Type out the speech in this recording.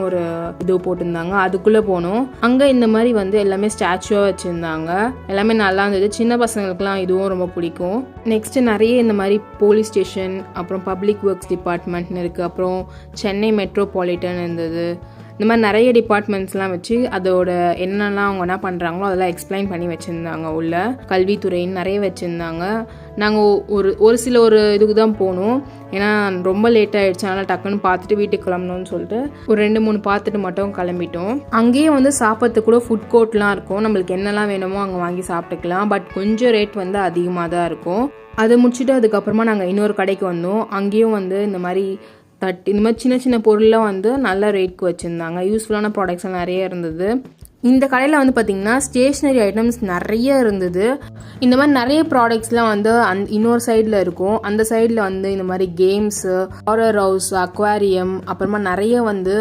ஒரு இது போட்டிருந்தாங்க. அதுக்குள்ளே போனோம். அங்கே இந்த மாதிரி வந்து எல்லாமே ஸ்டாச்சுவாக வச்சுருந்தாங்க. எல்லாமே நல்லா இருந்தது. சின்ன பசங்களுக்குலாம் இதுவும் ரொம்ப பிடிக்கும். நெக்ஸ்ட்டு நிறைய இந்த மாதிரி போலீஸ் ஸ்டேஷன், அப்புறம் பப்ளிக் ஒர்க்ஸ் டிபார்ட்மெண்ட்னு இருக்குது, அப்புறம் சென்னை மெட்ரோபாலிட்டன் இருந்தது. இந்த மாதிரி நிறைய டிபார்ட்மெண்ட்ஸ்லாம் வச்சு அதோட என்னெல்லாம் அவங்க என்ன பண்ணுறாங்களோ அதெல்லாம் எக்ஸ்பிளைன் பண்ணி வச்சுருந்தாங்க. உள்ள கல்வித்துறைன்னு நிறைய வச்சுருந்தாங்க. நாங்கள் ஒரு சில இதுக்கு தான் போனோம். ஏன்னா ரொம்ப லேட் ஆகிடுச்சு. அதனால் டக்குன்னு பார்த்துட்டு வீட்டுக்கு கிளம்பணும்னு சொல்லிட்டு ஒரு 2-3 பார்த்துட்டு மட்டும் கிளம்பிட்டோம். அங்கேயே வந்து சாப்பிட்றதுக்கு கூட ஃபுட் கோர்ட்லாம் இருக்கும். நம்மளுக்கு என்னெல்லாம் வேணுமோ அங்கே வாங்கி சாப்பிட்டுக்கலாம். பட் கொஞ்சம் ரேட் வந்து அதிகமாக தான் இருக்கும். அதை முடிச்சுட்டு அதுக்கப்புறமா நாங்கள் இன்னொரு கடைக்கு வந்தோம். அங்கேயும் வந்து இந்த மாதிரி இந்த மாதிரி சின்ன சின்ன பொருள்லாம் வந்து நல்ல ரேட்க்கு வச்சுருந்தாங்க. யூஸ்ஃபுல்லான ப்ராடக்ட்ஸ்லாம் நிறைய இருந்தது. இந்த கடையில் வந்து பார்த்திங்கன்னா ஸ்டேஷ்னரி ஐட்டம்ஸ் நிறைய இருந்தது. இந்த மாதிரி நிறைய ப்ராடக்ட்ஸ்லாம் வந்து இன்னொரு சைடில் இருக்கும். அந்த சைடில் வந்து இந்த மாதிரி கேம்ஸு, ஹாரர் ஹவுஸ், அக்வாரியம், அப்புறமா நிறைய வந்து